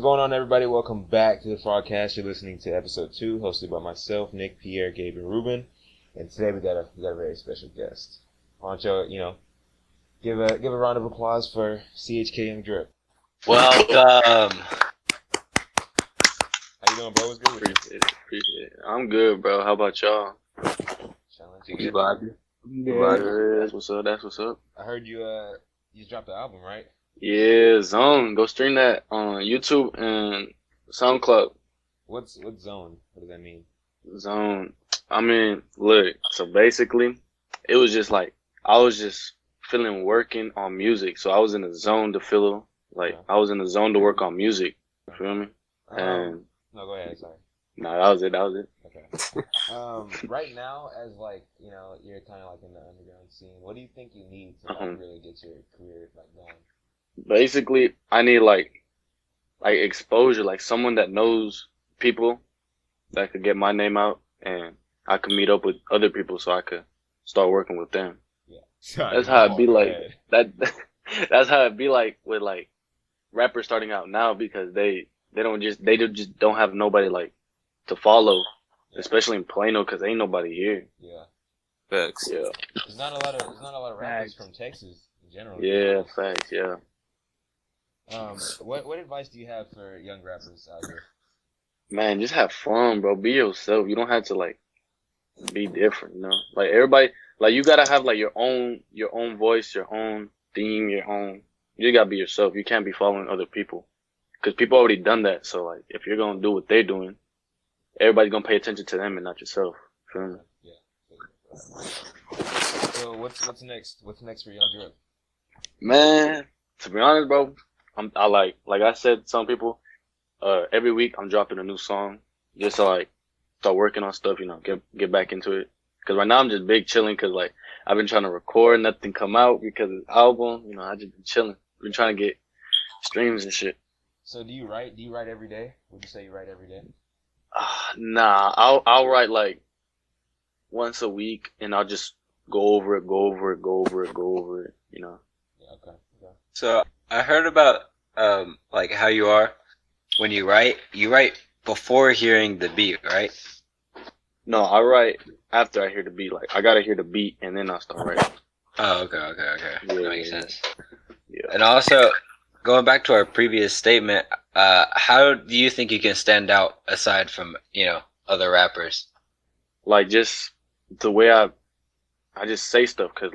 going on, everybody? Welcome back to the PhrogCast. You're listening to episode 2, hosted by myself, Nick, Pierre, Gabe, and Ruben. And today we got a very special guest. Why don't you, give a round of applause for CHK and Dripp. Welcome. How you doing, bro? What's good? Appreciate it. I'm good, bro. How about y'all? Challenge. What's up? That's what's up. I heard you dropped the album, right? Yeah, Zone. Go stream that on YouTube and SoundCloud. What's Zone? What does that mean? Zone. I mean, look. So basically, it was just like I was just feeling working on music. So I was in a zone to feel I was in a zone to work on music. You feel me? And no, go ahead. Sorry. No, that was it. Okay. Right now, as you're kind of in the underground scene, what do you think you need to really get your career going? Basically, I need exposure, someone that knows people that could get my name out, and I could meet up with other people so I could start working with them. Yeah, that's how it'd be that. That's how it'd be with rappers starting out now, because they just don't have nobody to follow, especially in Plano, because ain't nobody here. Yeah. Facts. Yeah. There's not a lot of rappers from Texas in general. Yeah, facts. Yeah. What advice do you have for young rappers out here? Man, just have fun, bro. Be yourself. You don't have to be different, everybody, you gotta have your own voice, your own theme, you gotta be yourself. You can't be following other people, because people already done that. So if you're gonna do what they're doing, everybody's gonna pay attention to them and not yourself. Feel me? Yeah. So what's next? What's next for Young Dripp? Man, to be honest, bro, I like I said to some people, every week I'm dropping a new song, just to start working on stuff, get back into it. Cause right now I'm just big chilling, cause I've been trying to record, nothing come out because of the album. I just been chilling. Been trying to get streams and shit. So do you write every day? Would you say you write every day? Nah, I'll write once a week, and I'll just go over it. Yeah, okay. So I heard about how you are when you write. You write before hearing the beat, right? No, I write after I hear the beat. I gotta hear the beat, and then I'll start writing. Oh, okay. Yeah, That makes sense. Yeah. And also, going back to our previous statement, how do you think you can stand out aside from, other rappers? Just the way I just say stuff, cause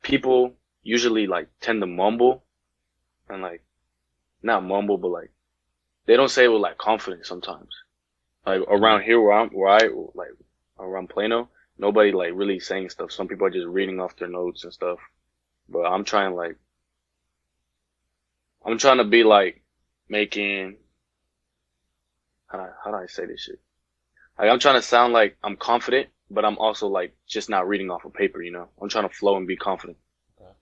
people usually tend to mumble, and not mumble, but they don't say it with confidence sometimes. Around here around Plano, nobody really saying stuff. Some people are just reading off their notes and stuff. But I'm trying to be making, how do I say this shit? I'm trying to sound like I'm confident, but I'm also just not reading off of paper, I'm trying to flow and be confident.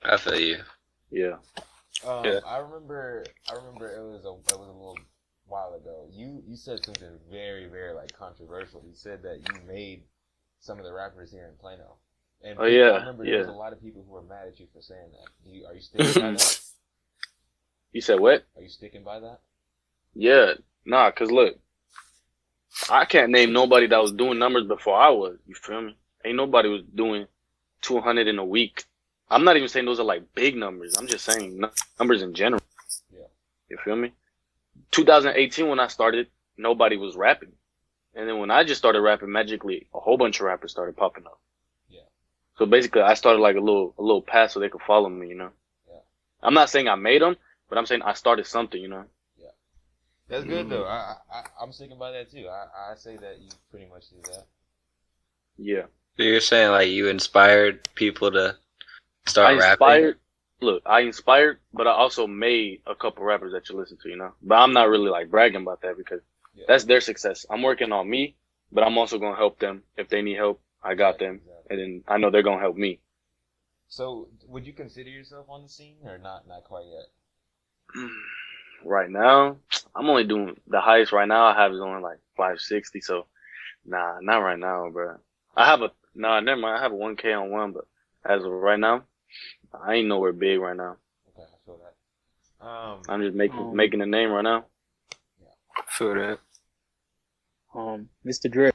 I feel you. Yeah. I remember it was a little while ago. You said something very, very controversial. You said that you made some of the rappers here in Plano. And I remember there was a lot of people who were mad at you for saying that. Are you sticking by that? You said what? Are you sticking by that? Yeah. Nah, cause look, I can't name nobody that was doing numbers before I was. You feel me? Ain't nobody was doing 200 in a week. I'm not even saying those are big numbers. I'm just saying numbers in general. Yeah. You feel me? 2018 when I started, nobody was rapping. And then when I just started rapping, magically a whole bunch of rappers started popping up. Yeah. So basically I started a little path so they could follow me, Yeah. I'm not saying I made them, but I'm saying I started something, Yeah. That's good though. I'm sticking by that too. I say that you pretty much do that. Yeah. So you're saying you inspired people to start rapping? I inspired, but I also made a couple rappers that you listen to, But I'm not really bragging about that, because that's their success. I'm working on me, but I'm also going to help them. If they need help, I got them. Exactly. And then I know they're going to help me. So would you consider yourself on the scene, or not quite yet? Right now, I'm only doing the highest right now I have is only 560. So nah, not right now, bro. Never mind. I have a 1K on one, but as of right now, I ain't nowhere big right now. Okay, I feel that. I'm just making a name right now. Feel that. Mr. Dripp,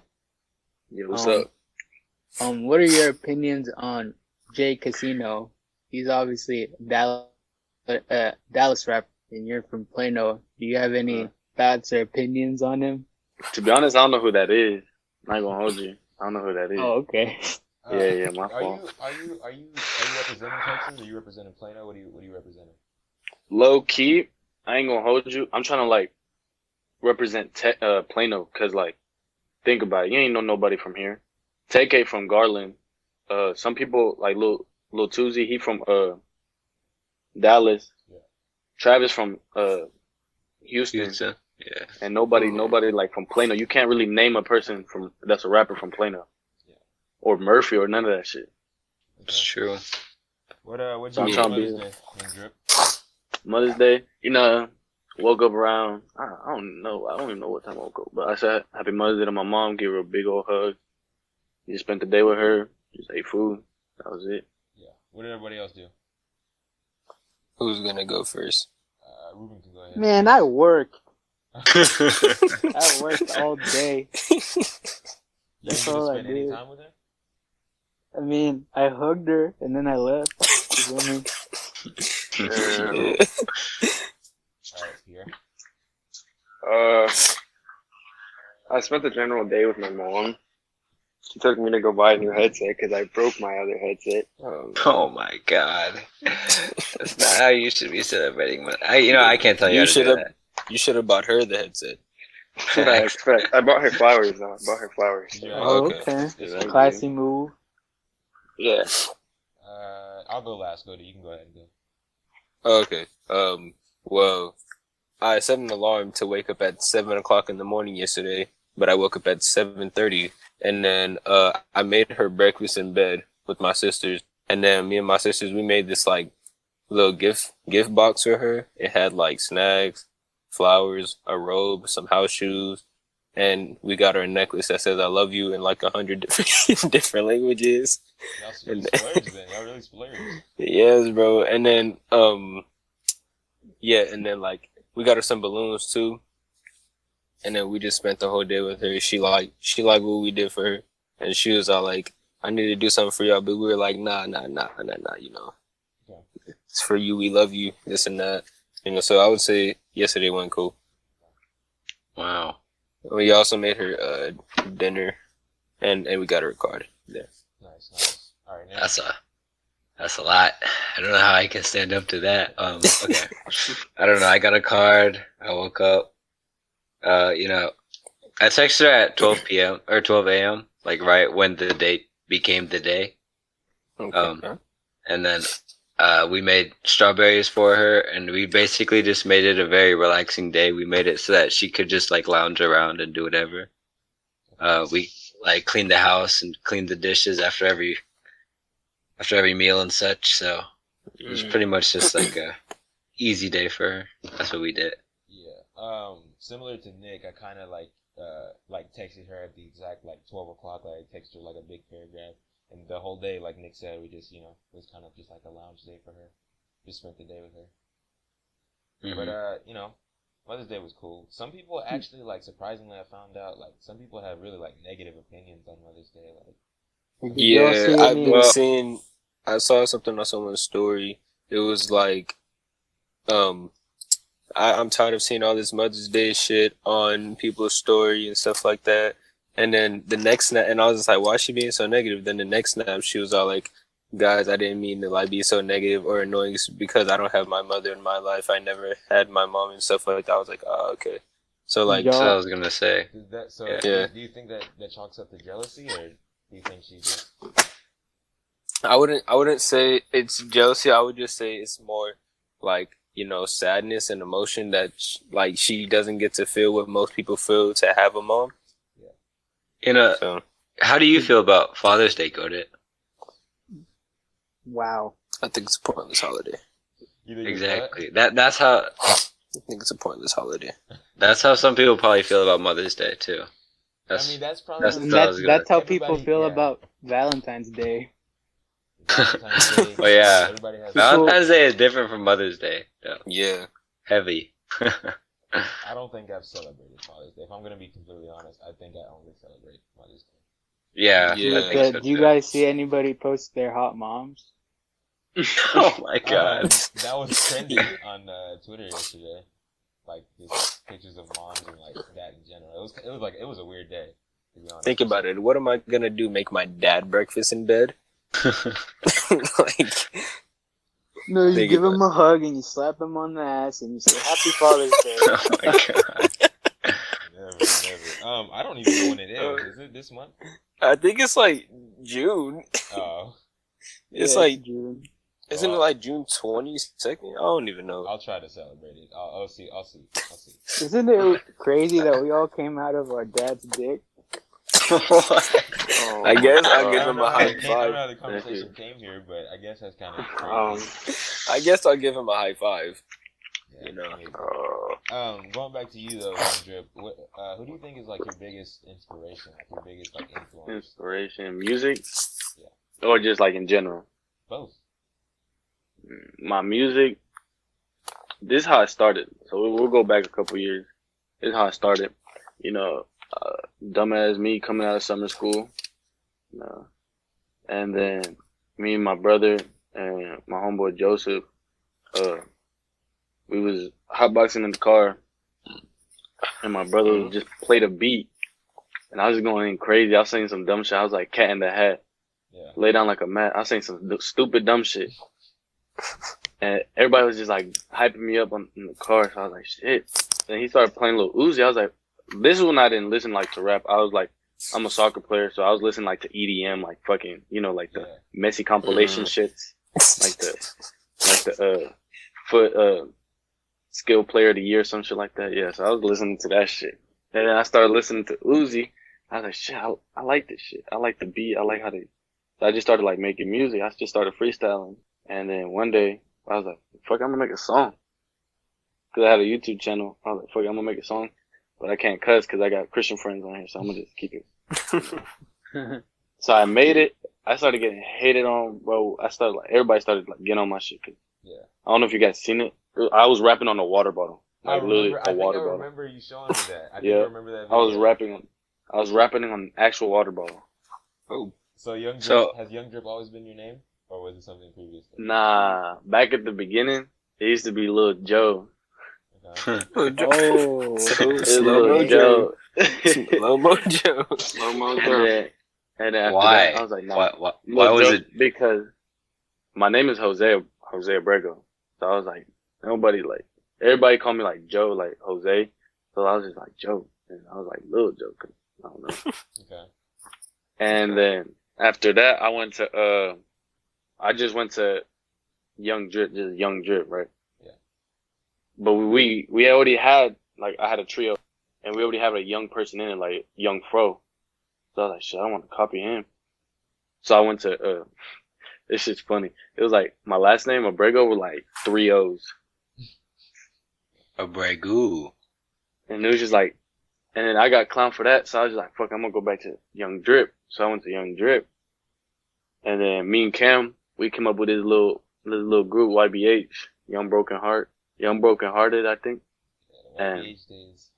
Yeah, what's up? what are your opinions on Jay Casino? He's obviously a Dallas rapper, and you're from Plano. Do you have any thoughts or opinions on him? To be honest, I don't know who that is. I'm not gonna hold you. I don't know who that is. Oh, okay. Yeah, my fault. Are you representing Texas, or are you representing Plano? What are you representing? Low key, I ain't gonna hold you. I'm trying to like represent Plano, cause like think about it. You ain't know nobody from here. TK from Garland. Some people like Lil Tuzi. He from Dallas. Yeah. Travis from Houston. Yeah. And nobody like from Plano. You can't really name a person that's a rapper from Plano. Yeah. Or Murphy or none of that shit. It's true. What'd So you I'm do trying for to Mother's be- Day, King Drip? Mother's Day, woke up around, I don't know. I don't even know what time I woke up. But I said happy Mother's Day to my mom, give her a big old hug. Just spent the day with her, just ate food. That was it. Yeah. What did everybody else do? Who's gonna go first? Ruben can go ahead. Man, I worked. I worked all day. You didn't get to all I spend any did. time with her? I mean, I hugged her and then I left. You feel me? Alright, Pierre. I spent the general day with my mom. She took me to go buy a new headset because I broke my other headset. Oh my god. That's not how you should be celebrating. I can't tell you, You how to do should've- that. You should have bought her the headset. Facts. I bought her flowers though. I bought her flowers. Yeah. Oh, Okay. okay. Exactly. Classy move. Yeah. I'll go last. You can go ahead and go. Okay. Well, I set an alarm to wake up at 7:00 in the morning yesterday, but I woke up at 7:30, and then I made her breakfast in bed with my sisters, and then me and my sisters we made this like little gift box for her. It had like snacks, flowers, a robe, some house shoes, and we got her a necklace that says "I love you" in like 100 different languages. Y'all splurged then. Y'all really splurged. Yes, bro. And then like we got her some balloons too. And then we just spent the whole day with her. She liked what we did for her. And she was all like, I need to do something for y'all, but we were like, nah, Yeah. It's for you, we love you, this and that. So I would say yesterday went cool. Wow. We also made her dinner and we got her a card. Yeah. Nice. Alright, now. That's a lot. I don't know how I can stand up to that. Okay. I don't know. I got a card. I woke up. I texted her at 12 p.m. or 12 a.m. Like right when the date became the day. Okay. And then we made strawberries for her, and we basically just made it a very relaxing day. We made it so that she could just like lounge around and do whatever. We like cleaned the house and cleaned the dishes after every meal and such. So it was pretty much just like a easy day for her. That's what we did. Yeah. Similar to Nick, I kind of like texted her at the exact like 12 o'clock. Like I texted her like a big paragraph, and the whole day, like Nick said, we just was kind of just like a lounge day for her. Just spent the day with her. Mhm. But Mother's Day was cool. Some people actually like surprisingly, I found out like some people have really like negative opinions on Mother's Day. Like Did y'all see any- I saw something on someone's story. It was like, I'm tired of seeing all this Mother's Day shit on people's story and stuff like that. And then the next snap, and I was just like, why is she being so negative? Then the next snap, she was all like, guys, I didn't mean to like be so negative or annoying. It's because I don't have my mother in my life. I never had my mom and stuff like that. I was like, oh, okay. So like, That's what I was gonna say. Yeah. Do you think that chalks up to jealousy, or do you think she just? I wouldn't say it's jealousy. I would just say it's more like, sadness and emotion that like she doesn't get to feel what most people feel to have a mom. So How do you feel about Father's Day, Godit? Wow. I think it's a pointless holiday. You think it's Exactly. That's how I think it's a pointless holiday. that's how some people probably feel about Mother's Day too. what? I mean, that's probably that's- And what I was gonna- that's how people everybody- feel yeah. about Valentine's Day. Valentine's Day. Oh, yeah. Everybody has. Valentine's Day is different from Mother's Day. Though. Yeah. Heavy. I don't think I've celebrated Father's Day. If I'm gonna be completely honest, I think I only celebrate Mother's Day. Yeah, Yeah. I think so Do you too. guys see anybody post their hot moms? Oh my god. That was trending on Twitter yesterday. Like just pictures of moms and like that in general. It was a weird day. To be honest. Think about it. What am I gonna do? Make my dad breakfast in bed? Like, No, you Think give about him a hug and you slap him on the ass and you say Happy Father's Day. Oh my god. Never. I don't even know when it is. Is it this month? I think it's like June. Oh, It's Yeah, like, June. isn't it like June 22nd? I don't even know. I'll try to celebrate it. I'll see. Isn't it crazy that we all came out of our dad's dick? Oh, I guess my I'll God. give I don't him know a how high I don't know how five. the conversation came here, but I guess that's kind of Um, crazy. I guess I'll give him a high five. Yeah, you know. maybe. uh, Going back to you though, Young Drip. Who do you think is like your biggest inspiration, like your biggest like influence? Inspiration, music, Yeah. or just like in general. Both. My music. This is how it started. So we'll go back a couple years. This is how it started. You know, dumbass me coming out of summer school. You know, and then me and my brother and my homeboy Joseph, we was hotboxing in the car, and my brother just played a beat, and I was going crazy. I was saying some dumb shit. I was like Cat in the Hat, Yeah. lay down like a mat. I was saying some stupid dumb shit, and everybody was just like hyping me up in the car. So I was like, shit. Then he started playing Lil Uzi. I was like, this is when I didn't listen like to rap. I was like, I'm a soccer player, so I was listening like to EDM, like fucking, you know, like the Messi compilation shits, like the foot skill player of the year, some shit like that. Yeah, so I was listening to that shit, and then I started listening to Uzi. I was like, shit, I like this shit. I like the beat. I like how they. So I just started like making music. I just started freestyling, and then one day I was like, fuck, I'm gonna make a song. Cause I had a YouTube channel. I was like, fuck, I'm gonna make a song, but I can't cuss cause I got Christian friends on here, so I'm gonna just keep it. So I made it. I started getting hated on, bro. Everybody started like getting on my shit. Yeah. I don't know if you guys seen it. I was rapping on a water bottle, like literally a water I bottle. remember you showing me that. I think Yeah. I remember that I video. was rapping on an actual water bottle. Oh, So Young Drip, So- has Young Drip always been your name? Or was it something previous? Nah, back at the beginning, it used to be Lil Joe. Okay. Oh, It's Slow Lil Mo Joe. Slow Mo Joe. slow mo And then after Why? that, I was like, nah. Why Lil was Joe, it? Because my name is Jose Abrego. So I was like, everybody called me like Joe, like Jose. So I was just like Joe. And I was like Lil Joe, 'cause I don't know. Okay. And then after that, I just went to Young Drip, just Young Drip, right? Yeah. But we already had, like, I had a trio, and we already have a young person in it, like Young Fro. So I was like, shit, I don't want to copy him. So I went to, this shit's funny. It was like, my last name, Abrego, were like 3 O's. A Bragoo. And it was just like, and then I got clowned for that, so I was just like, fuck, I'm gonna go back to Young Drip. So I went to Young Drip. And then me and Cam, we came up with this little group, YBH, Young Broken Hearted, I think. Yeah, And- YBH days.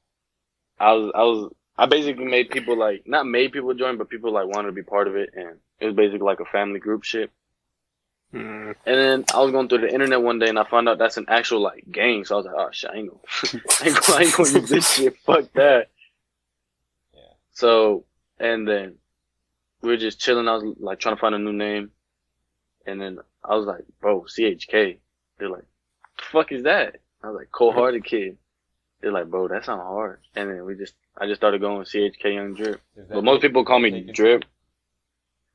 I basically made people like, not made people join, but people like wanted to be part of it, and it was basically like a family group shit. Mm. And then I was going through the internet one day and I found out that's an actual like gang, so I was like, oh shit, I ain't gonna use this shit, fuck that. Yeah. So, and then we were just chilling, I was like trying to find a new name, and then I was like, bro, CHK. They're like, the fuck is that? I was like, Cold Hearted Kid. They're like, bro, that sounds hard. And then I just started going with CHK Young Drip. Is that But most people call me taken? Drip.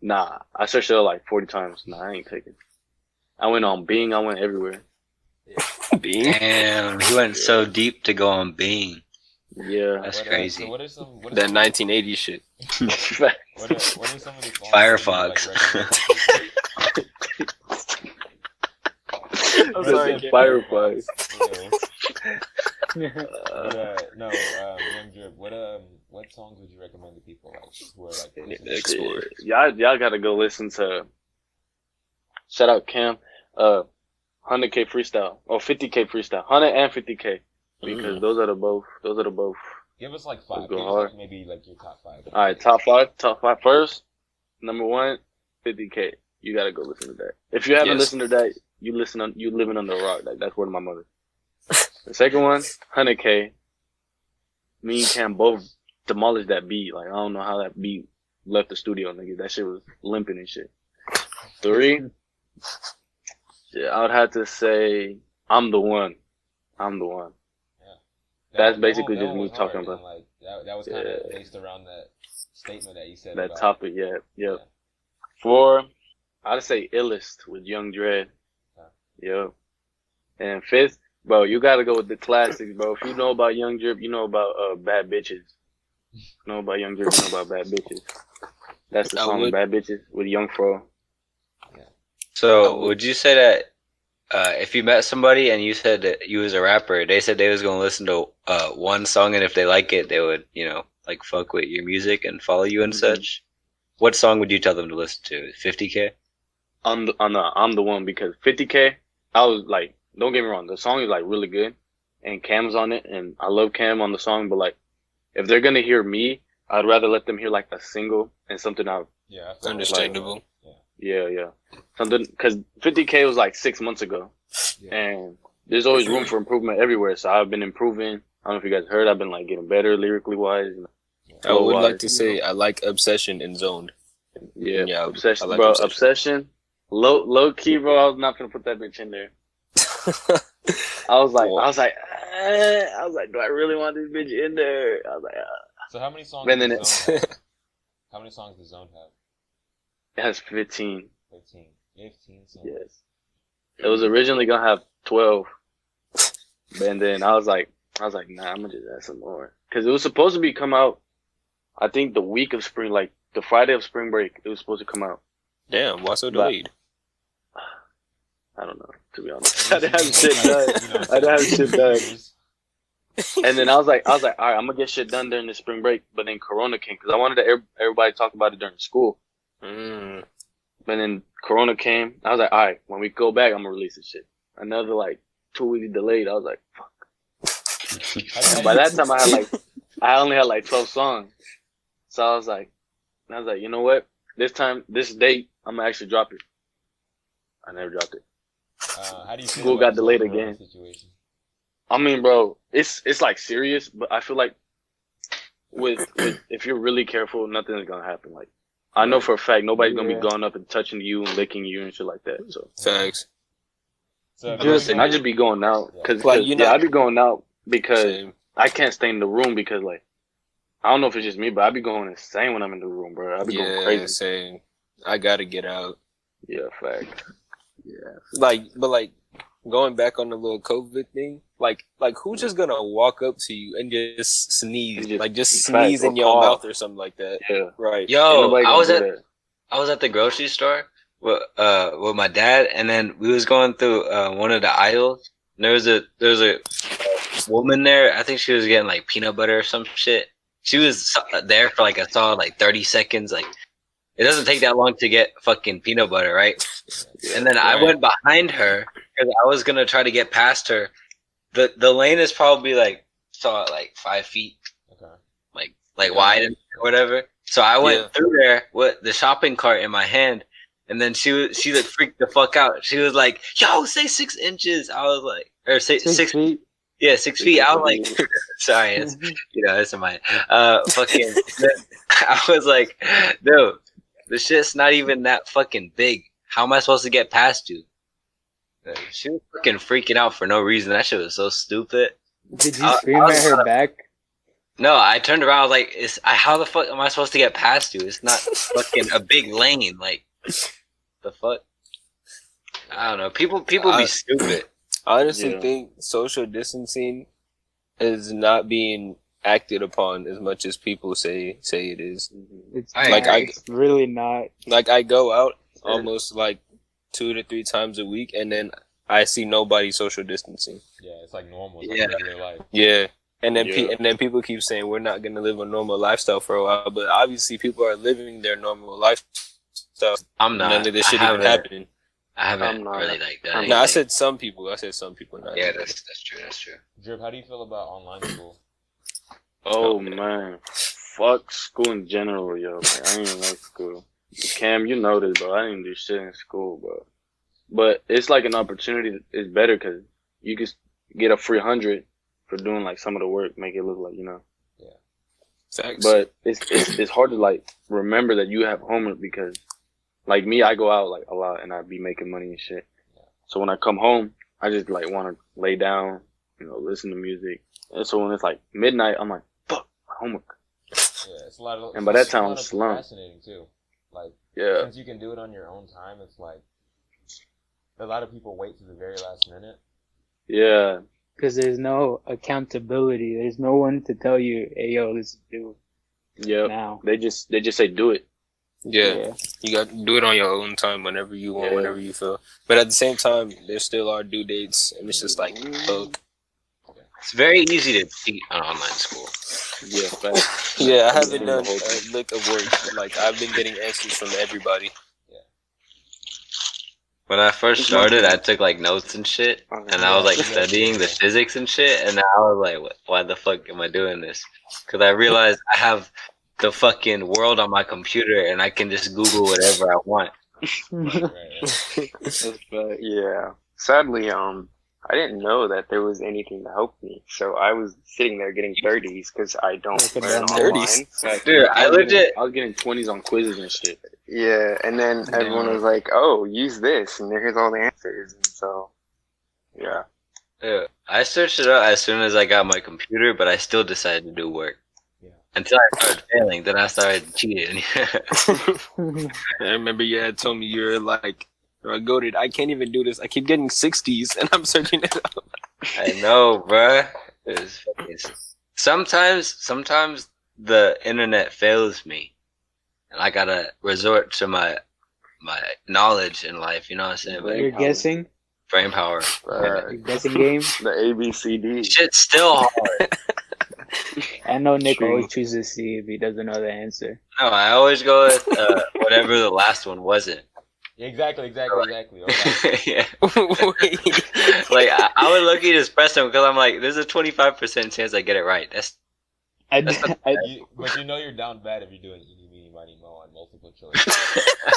Nah, I searched it like 40 times. Nah, I ain't taking. I went on Bing. I went everywhere. Bing. Damn, he went so deep to go on Bing. Yeah. That's So crazy. what are some? What are That some- 1980 shit. What are some of the songs Firefox. that you, like, recommend to people? I'm sorry, sorry, Firefox. No, Young Drip. What songs would you recommend to people like who are like listening? Explore. Y'all gotta go listen to. Shout out Cam. 100K freestyle or 50K freestyle. 100 and 50K. because those are the both. Give us like 5. Go Give us hard. like maybe like your top 5. All right, top five. First, number 1, 50K. You gotta go listen to that. If you haven't listened to that, you living under a rock. Like that's word of my mother. The second one, 100K. Me and Cam both demolished that beat. Like I don't know how that beat left the studio, nigga. That shit was limping and shit. 3, yeah, I would have to say I'm the one. That's basically just me talking about. Like that was kind of based around that statement that you said. That about, topic, yeah. 4, I'd say Illest with Young Dread. Yep. And 5th, bro, you gotta go with the classics, bro. If you know about Young Dripp, you know about Bad Bitches. You know about Young Dripp, you know about Bad Bitches. That's the song Bad Bitches with Young Fro. So would you say that if you met somebody and you said that you was a rapper, they said they was gonna listen to one song, and if they like it, they would, like fuck with your music and follow you and such? What song would you tell them to listen to? 50K? I'm the one, because 50K, I was like, don't get me wrong, the song is like really good, and Cam's on it, and I love Cam on the song, but like, if they're gonna hear me, I'd rather let them hear like a single and something out. Yeah, understandable. Yeah. Something, cause 50K was like 6 months ago, and there's always room for improvement everywhere. So I've been improving. I don't know if you guys heard, I've been like getting better lyrically wise. I would like to say I like Obsession and Zoned. Yeah, Obsession, like bro. Obsession. Low key, bro. I was not gonna put that bitch in there. I was like, do I really want this bitch in there? I was like, So how many songs? How many songs does Zone have? It has 15. 15 songs. Yes. It was originally gonna have 12, and then I was like, nah, I'm gonna just add some more, cause it was supposed to be come out. I think the week of spring, like the Friday of spring break, it was supposed to come out. Damn, why so delayed? I don't know, to be honest. I didn't have shit done. And then I was like, all right, I'm gonna get shit done during the spring break. But then Corona came, because I wanted to everybody talk about it during school. But then Corona came. I was like, all right, when we go back, I'm gonna release this shit. Another like 2 weeks delayed. I was like, fuck. And by that time, I only had like 12 songs. So I was like, you know what? This date, I'm gonna actually drop it. I never dropped it. How do you feel School got delayed again. Situation? I mean, bro, it's like serious, but I feel like with if you're really careful, nothing's gonna happen. Like, I know for a fact nobody's gonna be going up and touching you and licking you and shit like that. So facts. So I just be going out because I be going out because I can't stay in the room, because like I don't know if it's just me, but I be going insane when I'm in the room, bro. I be going crazy. Same. I gotta get out. Yeah, fact. Yeah. But going back on the little COVID thing, like who's just gonna walk up to you and just sneeze, sneeze in your mouth or something like that? Yeah, right. Yo, I was at the grocery store with my dad, and then we was going through one of the aisles. And there was a woman there. I think she was getting like peanut butter or some shit. She was there for like a solid like 30 seconds. Like, it doesn't take that long to get fucking peanut butter, right? And then I went behind her because I was gonna try to get past her. The lane is probably like 5 feet, like wide and whatever. So I went through there with the shopping cart in my hand, and then she like freaked the fuck out. She was like, "Yo, say 6 inches." I was like, or say 6 feet. Yeah, 6 feet. I was like, sorry, it's in my fucking. I was like, dude, the shit's not even that fucking big. How am I supposed to get past you? She was fucking freaking out for no reason. That shit was so stupid. Did you scream at her back? No, I turned around. I was like, how the fuck am I supposed to get past you? It's not fucking a big lane. Like, the fuck? I don't know. People be stupid. I honestly think social distancing is not being acted upon as much as people say it is. It's really not. Like, I go out almost like 2 to 3 times a week, and then I see nobody social distancing. Yeah, it's like normal. It's like regular life. Yeah. And then people keep saying we're not gonna live a normal lifestyle for a while, but obviously people are living their normal lifestyle. I'm not. None of this shit even happening. I haven't I'm not. really like done I'm anything. No, I said some people. I said some people. Not Yeah, everybody. that's true. That's true. Drip, how do you feel about online school? Oh Okay. man, fuck school in general, yo. Like, I didn't like school. Cam, you know this, bro. I didn't do shit in school, bro. But it's like an opportunity. It's better because you can get a free 100 for doing like some of the work, make it look like Facts. But it's hard to like remember that you have homework because, like me, I go out like a lot and I be making money and shit. So when I come home, I just like want to lay down, listen to music. And so when it's like midnight, I'm like, fuck, my homework. Yeah, it's a lot of. And by that it's a time, lot I'm of slumped. procrastinating too. Like, Yeah, since you can do it on your own time, it's like a lot of people wait to the very last minute. yeah, Because there's no accountability. There's no one to tell you, hey, yo, this is due yep. now. They just say do it. yeah, you got to do it on your own time whenever you want, Yeah. whenever you feel. But at the same time, there still are due dates, and it's just like, fuck. It's very easy to cheat on online school. Yeah, facts. Yeah, I I'm haven't doing done the whole a thing. lick of work. Like, I've been getting answers from everybody. When I first started, I took like notes and shit, and I was like studying the physics and shit, and I was like, why the fuck am I doing this? Because I realized I have the fucking world on my computer, and I can just Google whatever I want. Right. That's fact. Yeah. Sadly, I didn't know that there was anything to help me, so I was sitting there getting 30s because I don't Look at learn that, online. 30s. Dude, I legit. I was getting 20s on quizzes and shit. Yeah, and then everyone was like, "Oh, use this," and here's all the answers, and so, yeah. I searched it up as soon as I got my computer, but I still decided to do work. Yeah. Until I started failing, then I started cheating. I remember you had told me you're like, goated. I can't even do this. I keep getting 60s, and I'm searching it up. I know, bruh. Sometimes the internet fails me, and I gotta resort to my knowledge in life. You know what I'm saying? Brain You're power. guessing? Brain power. Your guessing game? The ABCD. Shit's still hard. I know Nick True. always chooses C if he doesn't know the answer. No, I always go with whatever the last one wasn't. Exactly. Okay. Yeah. Wait. Like I would look at just press them because I'm like, there's a 25% chance I get it right. That's I, That's not I, But you know you're down bad if you're doing eeny, meeny, miny, mo on multiple choice.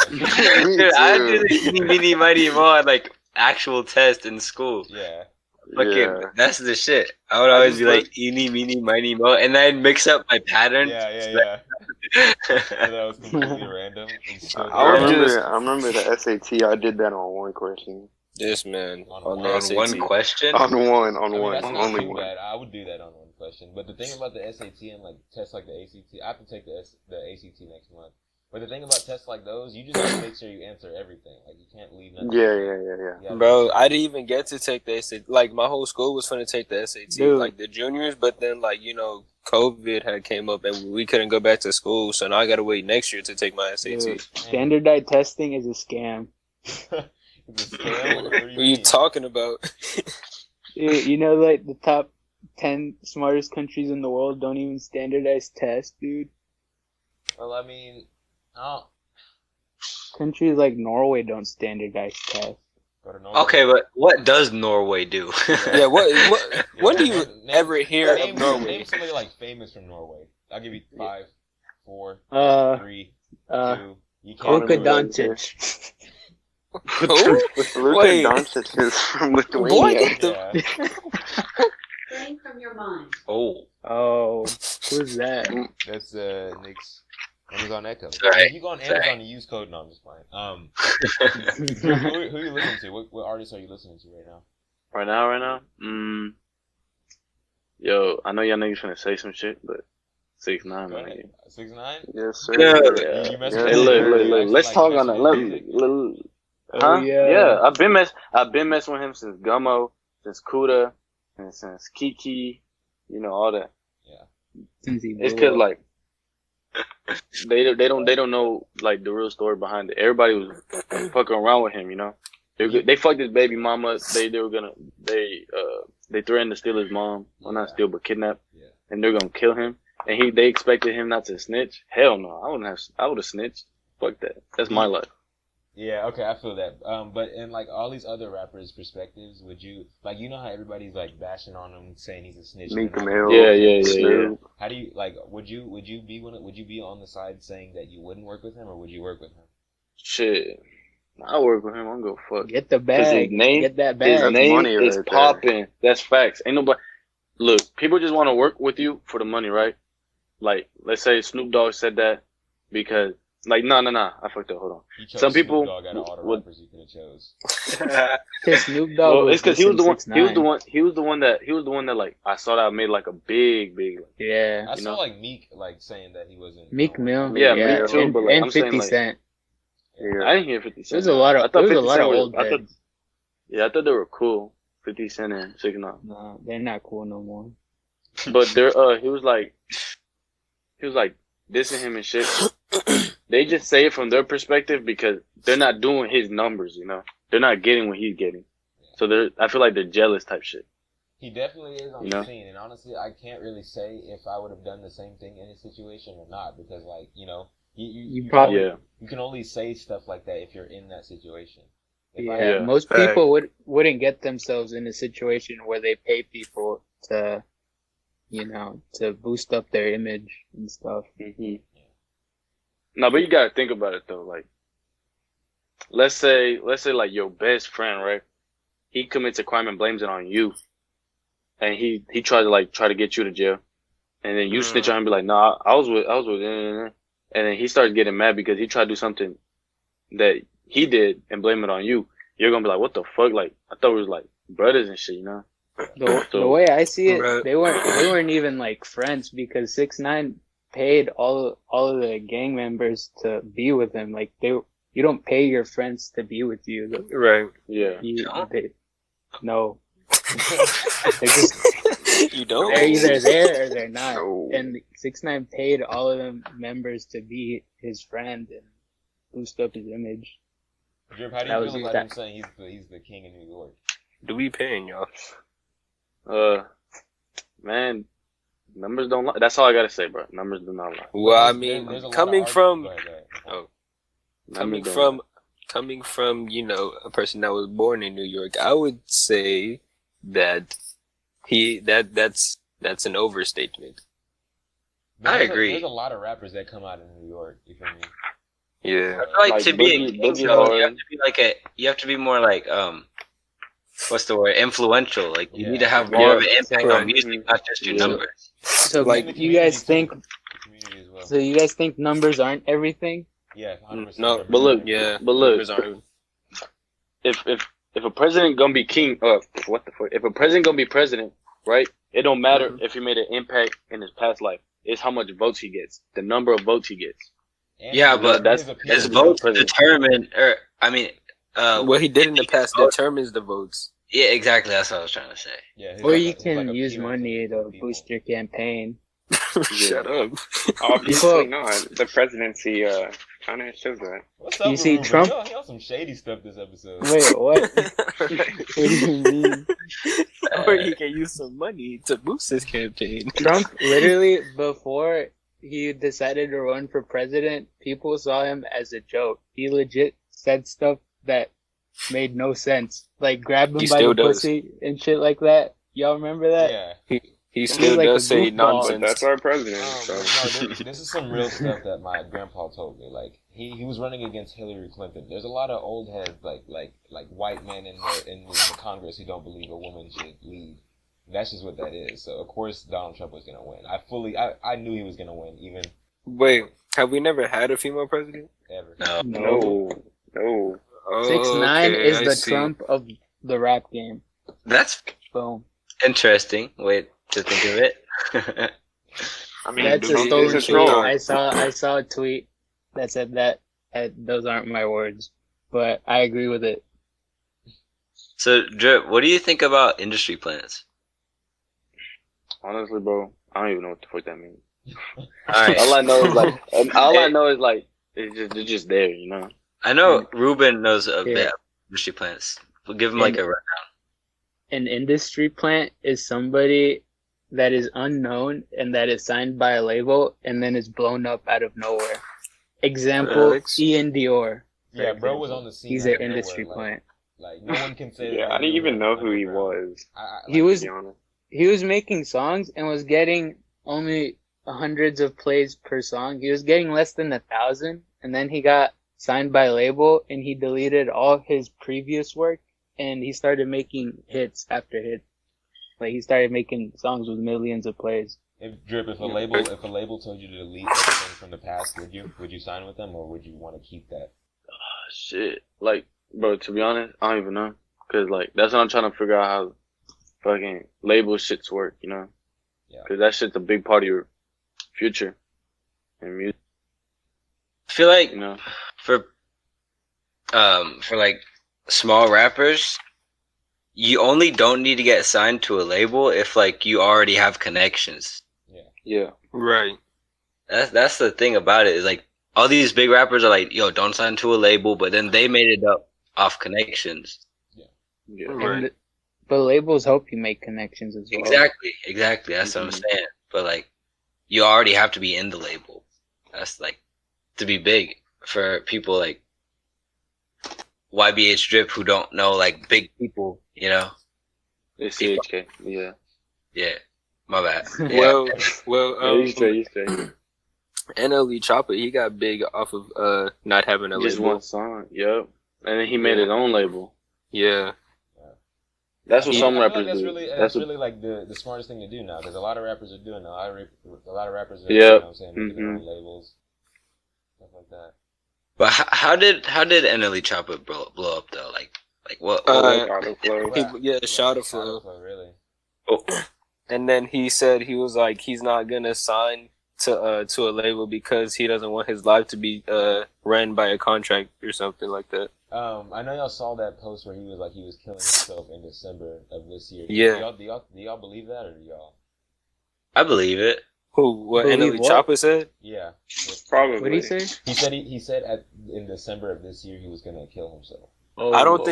dude. I do the eeny, meeny, miny, mo on like actual test in school. Yeah. Fucking, Yeah. that's the shit. I would always just be like eeny, meeny, miny, mo, and then I'd mix up my pattern. Yeah. So that was completely random. And still I would good. just- remember the SAT. I did that on one question. This man On on the On SAT. one question. On one. I mean, that's not Only too one. bad. I would do that on one question. But the thing about the SAT and like tests like the ACT, I have to take the ACT next month. But the thing about tests like those, you just have to make sure you answer everything. Like you can't leave nothing. Yeah. You gotta Bro, make sure- I didn't even get to take the SAT. Like, my whole school was finna take the SAT, Dude. like the juniors, but then, like, COVID had came up and we couldn't go back to school, so now I gotta wait next year to take my SAT. dude, standardized testing is a scam. It's a scam? What do What are you mean? talking about? Dude, you know, like the top 10 smartest countries in the world don't even standardize tests, dude. Well, I mean, oh, Countries like Norway don't standardize tests. go to Norway. Okay, but what does Norway do? Yeah, when do you Name- ever hear name, of Norway? Name somebody like famous from Norway. I'll give you 5, 4, Uh, 3, uh, 2. You can't Luka remember. Doncic. Who? Luka Wait. Doncic is from Lithuania. Boy, get the Yeah, Drain from your mind. Oh, Oh, who's that? that's Nick's Amazon Echo. Sorry. If you go on Amazon and use code, no, I'm just playing. Who are you listening to? What artists are you listening to right now? Right now? Yo, I know y'all niggas finna say some shit, but 6ix9ine, Go man. ahead. 6ix9ine? Yes, sir. Yeah. You mess Yeah. with Hey, him? look, You actually, let's like, talk mess on that. with his music? Oh, Huh? yeah. Yeah, I've been messing with him since Gummo, since Kuda, and since Kiki, all that. Since he It's blew cause up. like they don't know like the real story behind it. Everybody was fucking around with him, They fucked his baby mama. They threatened to steal his mom. Well, not steal, but kidnap. Yeah. And they're gonna kill him. And they expected him not to snitch. Hell no, I would have snitched. Fuck that. That's my life. Yeah, okay, I feel that. But in like all these other rappers' perspectives, would you like you know how everybody's like bashing on him, saying he's a snitch? Meek and all Mill, that? Yeah. Snoop. How do you like? Would you be on the side saying that you wouldn't work with him, or would you work with him? Shit. I work with him. I'm gonna go fuck. Get the His bag. name, Get that his bag. name money is right there. popping. That's facts. Ain't nobody. Look, people just want to work with you for the money, right? Like, let's say Snoop Dogg said that because, like, no. I fucked up. Hold on. You chose Some people Snoop Dogg out of all the would. rappers you could have chose. Cause Snoop Dogg Well, was it's because he was the one. 6'9". He was the one that like I saw that made like a big. Like, Yeah. I You saw know? like Meek like saying that he wasn't. Meek Mill. Yeah, me too, and, but, like, and I'm saying, 50 like- Cent. Yeah. I didn't hear 50 Cent. There's a lot I of thought there's a 50 lot Cent of was- old I thought, heads. yeah, I thought they were cool. 50 Cent and 6ix9ine. No, they're not cool no more. But they're he was like dissing him and shit. They just say it from their perspective because they're not doing his numbers, you know. They're not getting what he's getting. So I feel like they're jealous type shit. He definitely is on You the know? scene, and honestly, I can't really say if I would have done the same thing in his situation or not, because like you probably- Yeah. you can only say stuff like that if you're in that situation. If Yeah, Yeah. most Fact. people wouldn't get themselves in a situation where they pay people to, to boost up their image and stuff. Mm-hmm. No, but you gotta think about it though. Like, let's say like your best friend, right? He commits a crime and blames it on you, and he tries to try to get you to jail, and then you snitch on him and be like, "Nah, I was with," and then he starts getting mad because he tried to do something that he did and blame it on you. You're gonna be like, "What the fuck?" Like, I thought we was like brothers and shit, you know? The way I see it, Right. they weren't even like friends because 6ix9ine paid all of the gang members to be with him. Like you don't pay your friends to be with you. Right. Yeah. No, they're just You don't. they're either there or they're not. No. And 6ix9ine paid all of them members to be his friend and boost up his image. Drip, how do That you was feel about that- him saying he's the king of New York? Do we paying y'all? Man, numbers don't lie. That's all I gotta say, bro. Numbers do not lie. Well, I There's- mean, there's a lot of coming arg- from Go ahead. Oh. Numbers don't lie. coming from a person that was born in New York, I would say that that's an overstatement. But I there's agree. There's a lot of rappers that come out of New York. You feel me? Yeah. I feel like to be a Boogie king, though, Boy. you have to be more like what's the word? Influential. Like you Yeah. need to have more of an impact So- on music, not just your Yeah. numbers. So Like, you guys think the community as well. so you guys think numbers aren't everything? Yeah, 100%. No, But look, Yeah. but look, numbers aren't- if a president gonna be king, what the fuck? If a president gonna be president, right? It don't matter if he made an impact in his past life. It's how much votes he gets, the number of votes he gets. And Yeah, his- but his that's- appeal His to the votes president. determine, what he did in the past determines the votes. yeah, exactly. That's what I was trying to say. Yeah, his, Or like, you his, can like, use appeal money the to people. boost your campaign. Shut up. Obviously not. The presidency kind of shows that. What's up You with see Ruben? Trump- He on some shady stuff this episode. Wait, what? What do you mean? Or he can use some money to boost his campaign. Trump literally before he decided to run for president, people saw him as a joke. He legit said stuff that made no sense, like grab him He by still the does. pussy and shit like that. Y'all remember that? Yeah. He still like does a say goofball. But nonsense. that's our president. No, So. this is some real stuff that my grandpa told me. Like he was running against Hillary Clinton. There's a lot of old heads like white men in the Congress who don't believe a woman should lead. That's just what that is. So of course Donald Trump was gonna win. I knew he was gonna win even Wait, have we never had a female president? ever. No. No. Oh, 6ix9ine okay, is I the see. Trump of the rap game. That's Boom. interesting. Way to think of it. I mean, That's a Trump stolen is a tweet. troll. I saw a tweet that said that. Those aren't my words, but I agree with it. So, Drip, what do you think about industry plans? Honestly, bro, I don't even know what the fuck that means. All right. All I know is like they're just there, you know. I know Ruben knows a Yeah. bit about industry plans. We'll give him like a rundown. An industry plant is somebody that is unknown and that is signed by a label and then is blown up out of nowhere. Example, Alex? Ian Dior. Yeah, bro was on the scene. He's out an of nowhere, industry like, plant. Like no one can say. Yeah, that I they didn't knew even him know who he underground. was. He To was be honest. he was making songs and was getting only hundreds of plays per song. He was getting less than 1,000, and then he got signed by a label and he deleted all his previous work and he started making hits after hits. Like he started making songs with millions of plays. If if a label told you to delete everything from the past, would you sign with them or would you want to keep that? Shit. Like, bro, to be honest, I don't even know. Cause like, that's what I'm trying to figure out how fucking label shits work, you know? Yeah. Cause that shit's a big part of your future in music, I feel like you know? for like small rappers, you only don't need to get signed to a label if like you already have connections. Yeah. Right. That's the thing about it is like all these big rappers are like, yo, don't sign to a label, but then they made it up off connections. Yeah. Right. But labels help you make connections as well. Exactly. That's what I'm saying. But like, you already have to be in the label. That's like to be big for people like YBH Dripp who don't know like big people, you know? It's CHK. Yeah. Yeah. My bad. Well, Yeah, you straight. NLE Chopper, he got big off of not having a Just label. one song. Yep. And then he made his own label. Yeah. That's what I some feel like rappers that's do. really That's what, really like the smartest thing to do now because a lot of rappers are doing that. A lot of rappers are Yep. you know what I'm saying, making their Mhm. own labels, stuff like that. But how did NLE Chopper blow up though? Like what? Auto flow. Shot of flow. Really. And then he said he was like he's not gonna sign to a label because he doesn't want his life to be ran by a contract or something like that. I know y'all saw that post where he was killing himself in December of this year. Yeah. Do y'all believe that or do y'all? I believe it. Who? What Believe NLE what? Chopper said? Yeah. Probably. What did he say? He said in December of this year he was gonna kill himself. Oh, I don't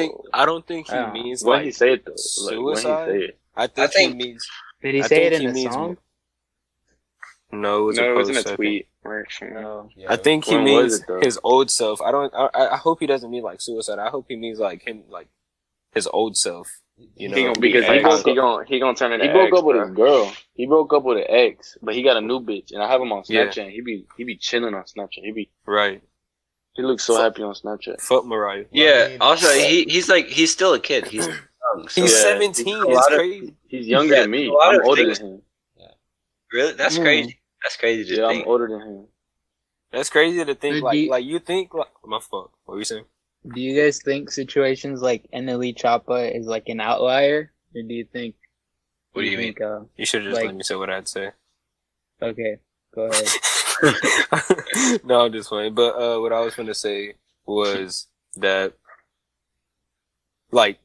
think he Oh. means when like he say it though. Like, when he suicide. say it. I I think he think- means Did he I say think it in he the means song? no. It was No, a it was post, in I a think. tweet. Actually. No. Yeah, I think he When was means it, though? his old self. I hope he doesn't mean like suicide. I hope he means like him, like his old self. You He know, gonna be Because he X. broke He gonna turn into He broke X, up with bro. his girl. He broke up with an ex, but he got a new bitch, and I have him on Yeah. Snapchat. He be chilling on Snapchat. right? He looks so happy on Snapchat. Fuck Mariah. Yeah. I mean- Also, he's still a kid. He's young. So He's Yeah, 17. he's a It's lot of- crazy. He's younger Yeah, than me. a lot I'm of older things- than him. really, that's crazy. That's crazy to Yeah, think. I'm older than him. That's crazy to think. But Like do you- like you think like my fault. What were you saying? Do you guys think situations like NLE Choppa is like an outlier? Or do you think... What do you mean? think, You should have just Like- let me say what I'd say. okay, go ahead. No, I'm just playing. But what I was gonna say was that, like,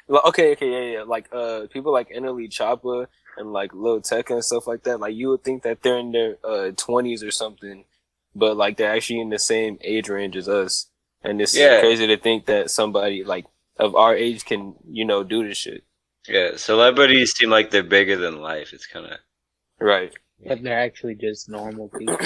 okay, yeah. Like, people like NLE Choppa and like Lil Tecca and stuff like that. Like, you would think that they're in their 20s or something, but like they're actually in the same age range as us. And it's crazy to think that somebody like of our age can, do this shit. Yeah, celebrities seem like they're bigger than life. It's kind of Right. But they're actually just normal people.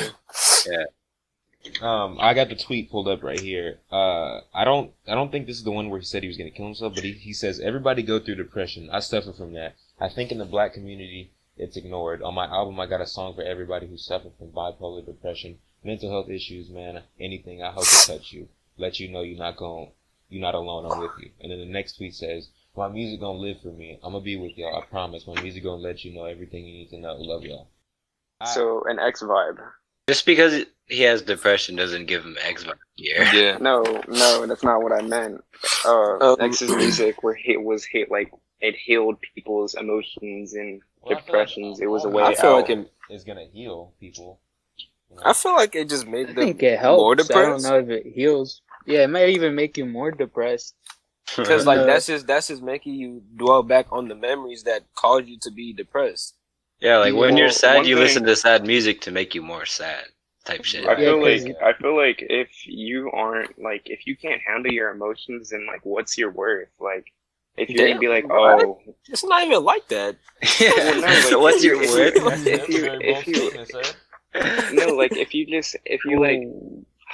I got the tweet pulled up right here. I don't think this is the one where he said he was gonna kill himself, but he says everybody go through depression. I suffer from that. I think in the black community it's ignored. On my album I got a song for everybody who suffered from bipolar depression, mental health issues, man, anything. I hope it touch you. Let you know you're not alone, I'm with you. And then the next tweet says, my music gonna live for me. I'm gonna be with y'all, I promise. My music gonna let you know everything you need to know. Love y'all. So an X vibe. just because he has depression doesn't give him X vibe here. Yeah. No, that's not what I meant. X's music like it healed people's emotions and Well, I feel depressions. like It was a all way I music feel out. like it. is gonna heal people. You know? I feel like it just made I them think it helps. more I don't depressed. know if it heals. Yeah, it might even make you more depressed. Because like Uh, that's just making you dwell back on the memories that caused you to be depressed. Yeah, like when you're Well, sad, one you thing- listen to sad music to make you more sad, type shit. I Right. feel Yeah, 'cause- like if you aren't like if you can't handle your emotions, then like what's your worth? Like if you're gonna be like, Damn, oh, It's not even like that. Well, no, so like, what's your if worth? you- That's a very bold statement, sir. no, like if you like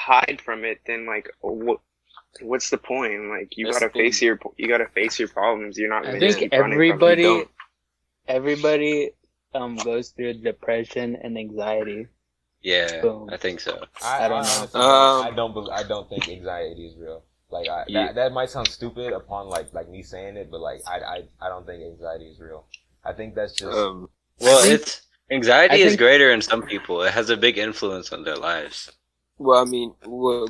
hide from it, then like what's the point? Like you That's gotta the thing. face your problems. You're not I gonna think just keep running from it. everybody goes through depression and anxiety. Yeah, Boom. I think so. I don't know. honestly, I don't think anxiety is real. Like that might sound stupid upon like me saying it, but like I don't think anxiety is real. I think that's just Well, think- anxiety I is think- greater in some people. It has a big influence on their lives. Well, I mean,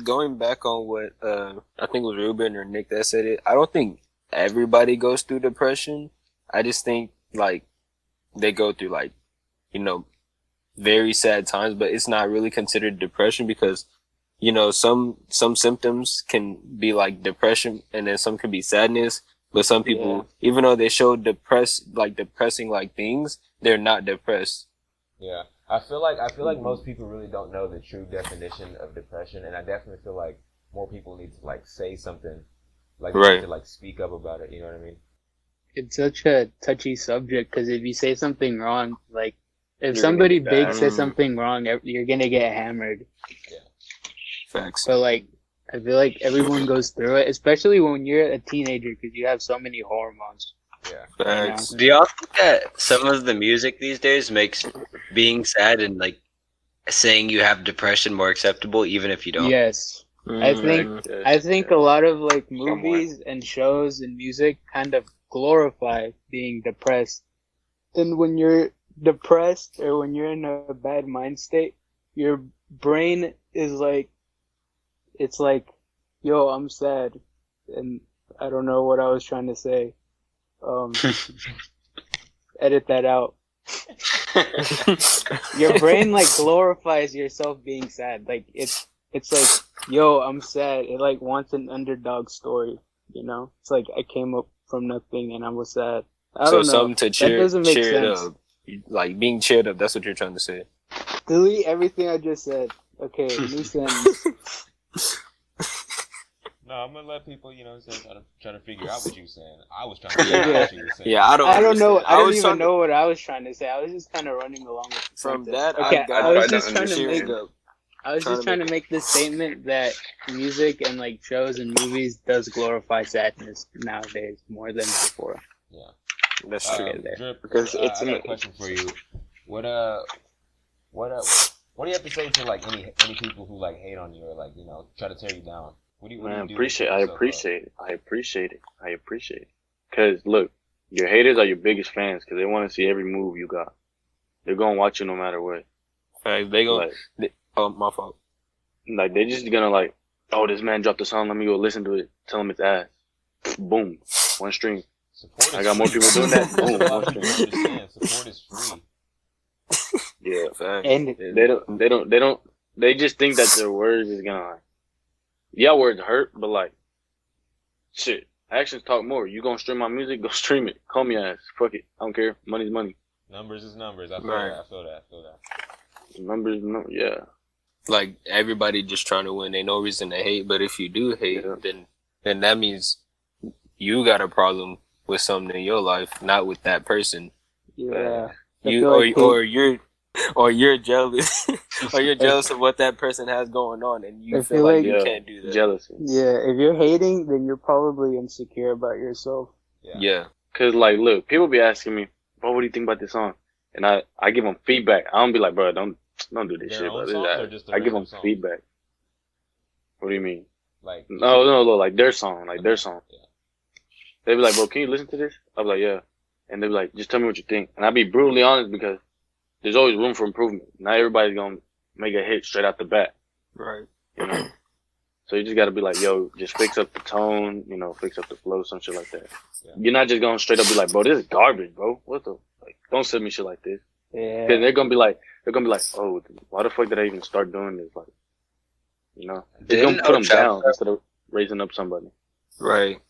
going back on what I think it was Ruben or Nick that said it, I don't think everybody goes through depression. I just think like they go through like, you know, very sad times, but it's not really considered depression because, you know, some symptoms can be like depression and then some can be sadness. But some people, even though they show depressing like things, they're not depressed. yeah. I feel like most people really don't know the true definition of depression, and I definitely feel like more people need to like say something, like they Right. need to like speak up about it. You know what I mean? It's such a touchy subject because if you say something wrong, like if You're somebody gonna get big bad. says something wrong, you're gonna get hammered. Facts. But like, I feel like everyone goes through it, especially when you're a teenager because you have so many hormones. Yeah. Facts. Do y'all think that some of the music these days makes being sad and like saying you have depression more acceptable, even if you don't? Yes, I think a lot of like movies and shows and music kind of glorify being depressed. And when you're depressed or when you're in a bad mind state, your brain is like, it's like, yo, I'm sad. And I don't know what I was trying to say. Edit that out. Your brain like glorifies yourself being sad. Like it's like, yo, I'm sad. It like wants an underdog story, you know? It's like I came up from nothing and I was sad. I don't know. something to cheer, that doesn't make cheer it sense. up. Like being cheered up, that's what you're trying to say. Delete everything I just said. Okay, new sentence. No, I'm gonna let people, you know, try to figure out what you're saying. I was trying to figure out what you were saying. Yeah, I don't know. understand. I don't was even trying to- know what I was trying to say. I was just kind of running along with the From sentence. that, Okay, I was I just don't trying to understand. make. I was just trying to make this statement that music and like shows and movies does glorify sadness nowadays more than before. Yeah. That's true. Drip, Because I it's got a an- question for you. What do you have to say to like any people who like hate on you or like, you know, try to tear you down? What do you Man, do? I appreciate it. Cause look, your haters are your biggest fans because they want to see every move you got. They're gonna watch you no matter what. Facts. They go. Like, Oh, my fault. like they're just gonna like, oh, this man dropped a song. Let me go listen to it. Tell him it's ass. Boom, one stream. Support is I got more free. people doing that. Boom, That's a lot one of people stream. understand. Support is free. Yeah, Facts. And they just think that their words is gonna like, yeah, words hurt, but like, shit, actions talk more. You gonna stream my music? Go stream it. Call me ass. Fuck it. I don't care. Money's money. Numbers is numbers. I feel Right. that. I feel that. Numbers, no, yeah. Like everybody just trying to win. Ain't no reason to hate. But if you do hate, Yeah. then that means you got a problem with something in your life, not with that person. yeah, I You feel like you're jealous, or you're jealous of what that person has going on, and you I feel feel like like- you Yeah. can't do that. Jealousy. yeah, if you're hating, then you're probably insecure about yourself. Yeah. Cause like, look, people be asking me, bro, what do you think about this song? And I give them feedback. I don't be like, bro, don't do this Their shit, own bro. This songs is or ass. just the I give them random songs? feedback. What do you mean? Like No, like their song, their song. Yeah. They be like, bro, can you listen to this? I be like, yeah. And they be like, just tell me what you think. And I be brutally honest because there's always room for improvement. Not everybody's gonna make a hit straight out the bat, Right. you know. So you just gotta be like, yo, just fix up the tone, you know, fix up the flow, some shit like that. Yeah. You're not just gonna straight up be like, bro, this is garbage, bro. What the like? Don't send me shit like this. Yeah. Cause they're gonna be like, oh, why the fuck did I even start doing this? Like, you know, it's Didn't gonna put them Ocha- down instead of raising up somebody. Right.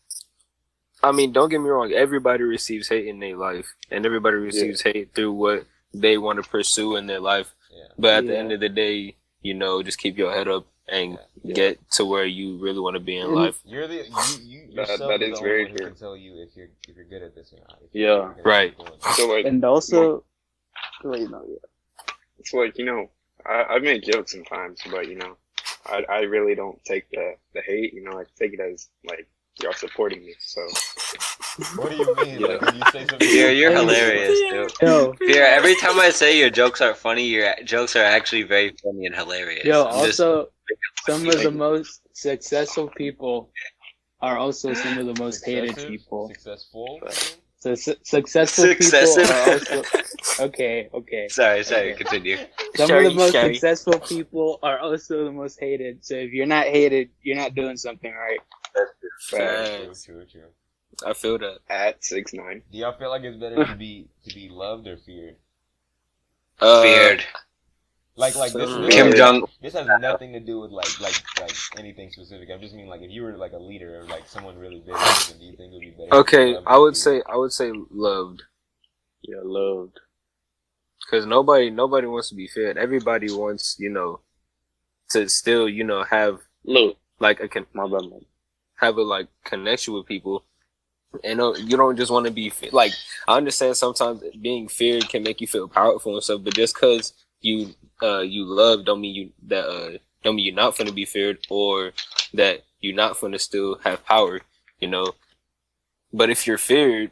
I mean, don't get me wrong. Everybody receives hate in their life, and everybody receives hate through what they want to pursue in their life. Yeah. But at the Yeah. end of the day, you know, just keep your head up and Yeah. get to where you really want to be in And- life. You're the you yourself that is is the very only one who true. can tell you if you're good at this or not. Yeah. Right. So like, And also, well, you know, yeah. it's like, you know, I make jokes sometimes, but you know, I really don't take the hate. You know, I take it as like y'all supporting me. So What do you mean? Like when you say something? Pierre, you're hilarious, dude. Yo, Pierre, every time I say your jokes aren't funny, your jokes are actually very funny and hilarious. yo. I'm just- Also, some of the most successful people are also some of the most hated Successive? people. Successful? So successful Successive. people are also okay. sorry, Okay. continue. Some Sorry, of the most sorry. successful people are also the most hated. So if you're not hated, you're not doing something right. Facts. True. I feel that. at 6'9". Do y'all feel like it's better to be loved or feared? Feared. Like this Kim has- Jong. This has nothing to do with like anything specific. I just mean like if you were like a leader or like someone really big, then do you think it would be better? to Okay, be loved I or would feared? say loved. Yeah, loved. Because nobody wants to be fed. Everybody wants, to still, have Look, like my bad, man. have a like connection with people. And you don't just want to be like, I understand sometimes being feared can make you feel powerful and stuff, but just because you love don't mean don't mean you're not going to be feared or that you're not going to still have power, But if you're feared,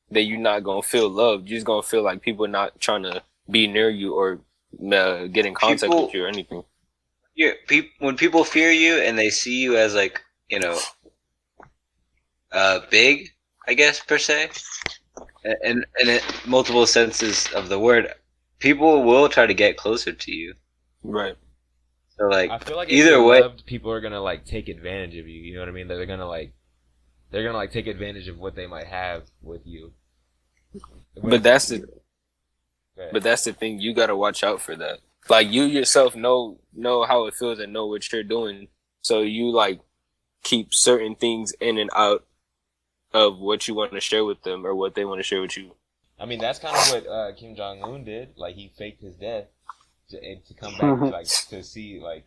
then you're not going to feel loved. You're just going to feel like people are not trying to be near you or get in contact with you or anything. When people fear you and they see you as like, big, I guess per se, and in multiple senses of the word, people will try to get closer to you. Right. I So like, feel like if either you're way, loved, people are gonna like take advantage of you. You know what I mean? They're gonna take advantage of what they might have with you. But that's the Go ahead. But that's the thing. You gotta watch out for that. Like you yourself know how it feels and know what you're doing. So you like keep certain things in and out of what you want to share with them or what they want to share with you. I mean, that's kind of what Kim Jong Un did. Like he faked his death to come back, like to see like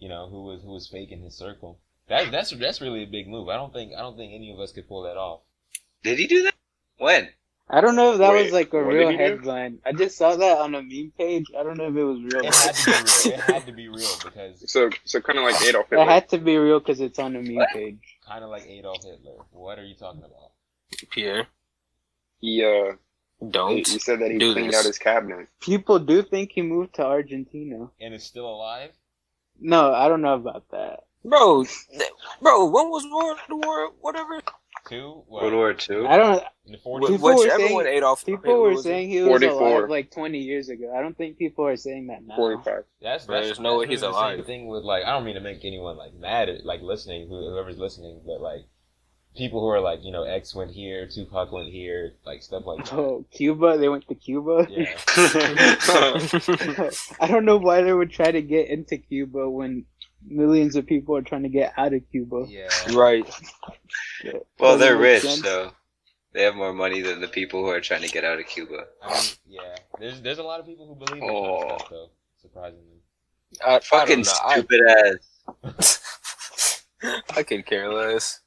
who was fake in his circle. That's really a big move. I don't think any of us could pull that off. did he do that? When? I don't know if that Wait, was like a what real did he do? headline. I just saw that on a meme page. I don't know if it was real. It had to be real. It had to be real because So kind of like Adolf It Hitler. had to be real because it's on a meme page. kind of like Adolf Hitler. What are you talking about? Pierre, He don't he said that he do cleaned this. out his cabinet. People do think he moved to Argentina. And is still alive? No, I don't know about that. Bro, when was war, whatever? Two? World War II. I don't. In the 40s? People were Whichever saying- one Adolf People Hitler were was in. saying he was 44. alive like 20 years ago. I don't think people are saying that now. 45. That's There's no way really he's the alive. Same thing with like I don't mean to make anyone like mad at like listening, whoever's listening, but like people who are like X went here, Tupac went here, like stuff like that. Oh, Cuba? They went to Cuba? Yeah. I don't know why they would try to get into Cuba when millions of people are trying to get out of Cuba. Yeah. Right. Well, Doesn't they're make rich, sense. so they have more money than the people who are trying to get out of Cuba. I mean, yeah. There's a lot of people who believe that kind of stuff though, surprisingly. I Fucking don't know. stupid ass. I could care less.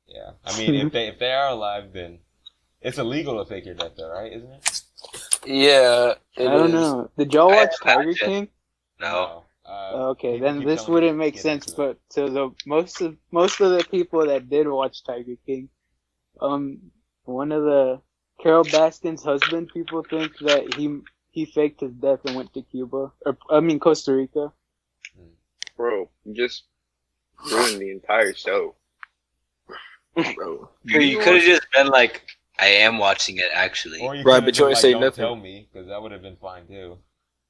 Yeah. I mean, if they are alive, then it's illegal to fake your death, though, right? Isn't it? Yeah, I don't know. Did y'all I watch have not Tiger yet. King? No. Okay, people then keep this telling me wouldn't to make get sense. into it. But to the most of the people that did watch Tiger King, one of the Carol Baskin's husband, people think that he faked his death and went to Cuba, Costa Rica. Bro, you just ruined the entire show. Bro. You could have just been like, I am watching it actually. Or you Right, could've but you been ain't like, say don't nothing. tell me, because that would have been fine too.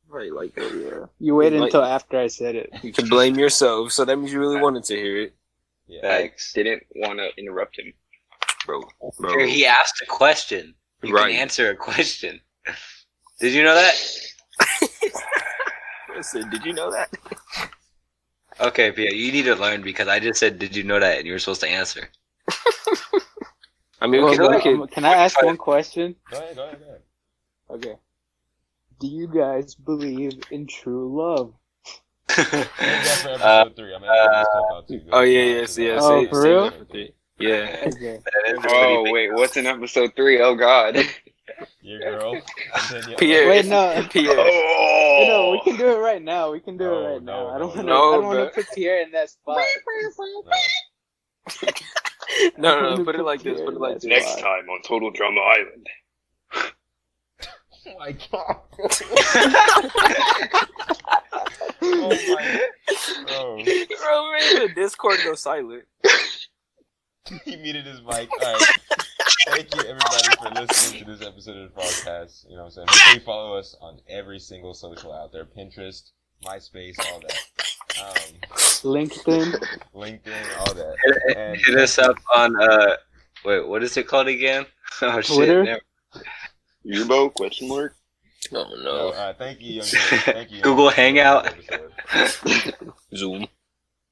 Right, like Yeah. You waited Like- until after I said it. you can blame yourself, so that means you really wanted to hear it, Yeah. Thanks. Didn't want to interrupt him. bro. Here, he asked a question. You Right. can answer a question. Did you know that? Listen, did you know that? Okay, Pia, you need to learn because I just said, did you know that? And you were supposed to answer. I mean, Well, we can, wait, we can, can I ask one question? Go ahead. Okay. Do you guys believe in true love? Save that for episode 3. I'm gonna this stuff out too. oh yeah, yes, yeah. Oh, save- for save real? that for three. Yeah. Okay. Oh, wait, what's in episode 3? Oh, God. Your girl. Continue. Pierre. Wait, no. Pierre. Oh! No, we can do it right now. We can do it right now. I don't want to put Pierre in that spot. No, put it like this. Put it like this. Next time on Total Drama Island. Oh my god. Oh my. Bro, made the Discord go silent. He muted his mic. Alright. Thank you everybody for listening to this episode of the PhrogCast. You know what I'm saying? Make sure you follow us on every single social out there. Pinterest, MySpace, all that. LinkedIn, all that. And hit us up on wait, what is it called again? Oh shit. Twitter? Yubo? Question mark? Oh no. Thank you, young man. Thank you. Google Hangout. Zoom.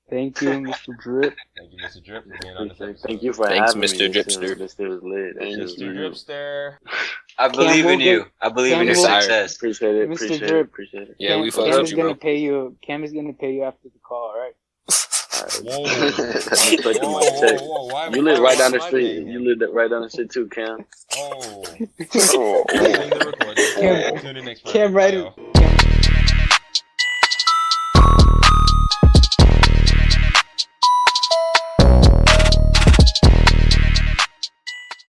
Thank you, Mr. Drip. Thank you, Mr. Drip, for being on this episode. Thank you for Thanks, having Mr. me. Dripster. This was lit. Mr. Dripster. I believe in you. I believe in your Cam, success. Appreciate it. Mr. Appreciate Drip. it. Appreciate it. Yeah, we fucked Cam up is you, gonna bro. pay you. Cam is gonna pay you after the call, all right? Whoa. Why You live right down the why am I street. paying him? You live right down the street too, Cam. Oh. Oh. Tune in next Friday. Cam, right. Bye, y'all.